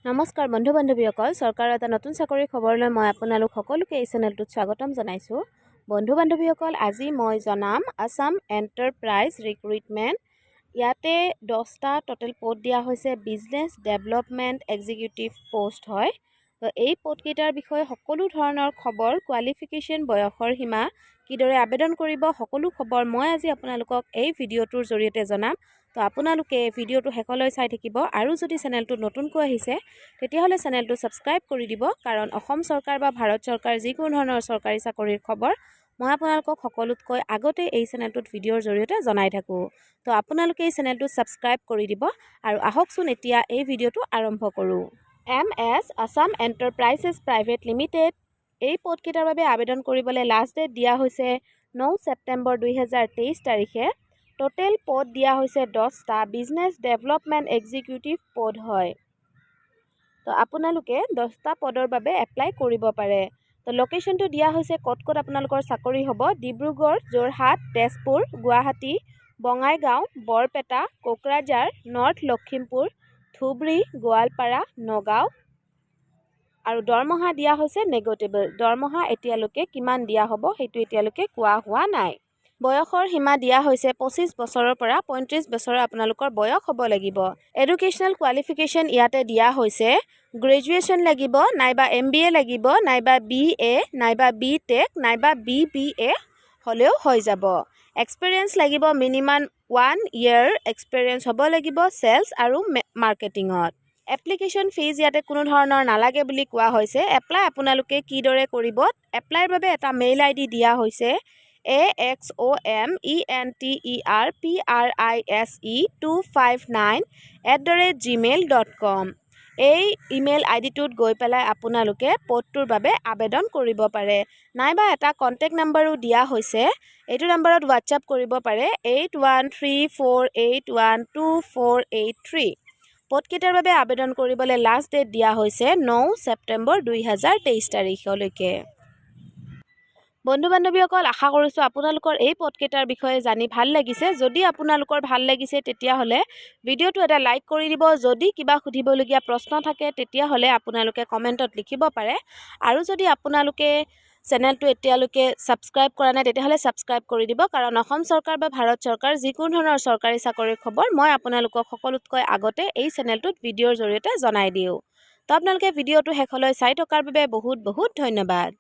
নমস্কাৰ বন্ধু বান্ধৱীসকল, চৰকাৰৰ এটা নতুন চাকৰিৰ খবৰলৈ মই আপোনালোক সকলোকে এই চেনেলটোত স্বাগতম জনাইছোঁ। বন্ধু বান্ধৱীসকল, আজি মই জনাম আছাম এণ্টাৰপ্ৰাইজ ৰিক্ৰুইটমেণ্ট। ইয়াতে 10টা টোটেল পোষ্ট দিয়া হৈছে। বিজনেছ ডেভেলপমেণ্ট এক্সিকিউটিভ পোষ্ট হয়। তো এই পোষ্টকেইটাৰ বিষয়ে সকলো ধৰণৰ খবৰ, কোৱালিফিকেশ্যন, বয়সৰ সীমা, কিদৰে আবেদন কৰিব, সকলো খবৰ মই আজি আপোনালোকক এই ভিডিঅ'টোৰ জৰিয়তে জনাম। তো আপোনালোকে ভিডিঅ'টো শেষলৈ চাই থাকিব আৰু যদি চেনেলটো নতুনকৈ আহিছে তেতিয়াহ'লে চেনেলটো ছাবস্ক্ৰাইব কৰি দিব, কাৰণ অসম চৰকাৰ বা ভাৰত চৰকাৰ যিকোনো ধৰণৰ চৰকাৰী চাকৰিৰ খবৰ মই আপোনালোকক সকলোতকৈ আগতে এই চেনেলটোত ভিডিঅ'ৰ জৰিয়তে জনাই থাকোঁ। তো আপোনালোকে এই চেনেলটো ছাবস্ক্ৰাইব কৰি দিব আৰু আহকচোন এতিয়া এই ভিডিঅ'টো আৰম্ভ কৰোঁ। MS Assam enterprises private limited. এই পদকেইটাৰ বাবে আবেদন কৰিবলৈ লাষ্ট ডেট দিয়া হৈছে 9 ছেপ্টেম্বৰ 2023 তাৰিখে। টোটেল পদ দিয়া হৈছে 10টা। বিজনেছ ডেভেলপমেণ্ট এক্সিকিউটিভ পদ হয়। তো আপোনালোকে 10টা পদৰ বাবে এপ্লাই কৰিব পাৰে। তো লোকেশ্যনটো দিয়া হৈছে ক'ত ক'ত আপোনালোকৰ চাকৰি হ'ব: ডিব্ৰুগড়, যোৰহাট, তেজপুৰ, গুৱাহাটী, বঙাইগাঁও, বৰপেটা, কোকৰাঝাৰ, নৰ্থ লখিমপুৰ, ধুবুৰী, গোৱালপাৰা, নগাঁও। আৰু দৰমহা দিয়া হৈছে নেগটিয়েবল। দৰমহা এতিয়ালৈকে কিমান দিয়া হ'ব সেইটো এতিয়ালৈকে কোৱা হোৱা নাই। বয়সৰ সীমা দিয়া হৈছে 25 বছৰৰ পৰা 35 বছৰৰ আপোনালোকৰ বয়স হ'ব লাগিব। এডুকেশ্যনেল কোৱালিফিকেশ্যন ইয়াতে দিয়া হৈছে গ্ৰেজুৱেশ্যন লাগিব, নাইবা MBA লাগিব, নাইবা BA, নাইবা BTech, নাইবা BBA হ'লেও হৈ যাব। এক্সপিৰিয়েঞ্চ লাগিব, মিনিমাম 1 year এক্সপিৰিয়েঞ্চ হ'ব লাগিব চেলছ আৰু মাৰ্কেটিঙত। এপ্লিকেশ্যন ফিজ ইয়াতে কোনো ধৰণৰ নালাগে বুলি কোৱা হৈছে। এপ্লাই আপোনালোকে কিদৰে কৰিব: এপ্লাইৰ বাবে এটা মেইল ID দিয়া হৈছে AXOMENTERPRISE259@gmail.com। এই ইমেইল আইডিটোত গৈ পেলাই আপোনালোকে পদটোৰ বাবে আবেদন কৰিব পাৰে, নাইবা এটা কণ্টেক্ট নাম্বাৰো দিয়া হৈছে। এইটো নাম্বাৰত হোৱাটছআপ কৰিব পাৰে 8134812483। পদকেইটাৰ বাবে আবেদন কৰিবলৈ লাষ্ট ডেট দিয়া হৈছে 9 ছেপ্টেম্বৰ 2023 তাৰিখলৈকে। বন্ধু বান্ধৱীসকল, আশা কৰিছোঁ আপোনালোকৰ এই পদকেইটাৰ বিষয়ে জানি ভাল লাগিছে। যদি আপোনালোকৰ ভাল লাগিছে তেতিয়াহ'লে ভিডিঅ'টো এটা লাইক কৰি দিব। যদি কিবা সুধিবলগীয়া প্ৰশ্ন থাকে তেতিয়াহ'লে আপোনালোকে কমেণ্টত লিখিব পাৰে। আৰু যদি আপোনালোকে চেনেলটো এতিয়ালৈকে ছাবস্ক্ৰাইব কৰা নাই তেতিয়াহ'লে ছাবস্ক্ৰাইব কৰি দিব, কাৰণ অসম চৰকাৰ বা ভাৰত চৰকাৰ যিকোনো ধৰণৰ চৰকাৰী চাকৰিৰ খবৰ মই আপোনালোকক সকলোতকৈ আগতে এই চেনেলটোত ভিডিঅ'ৰ জৰিয়তে জনাই দিওঁ। তো আপোনালোকে ভিডিঅ'টো শেষলৈ চাই থকাৰ বাবে বহুত বহুত ধন্যবাদ।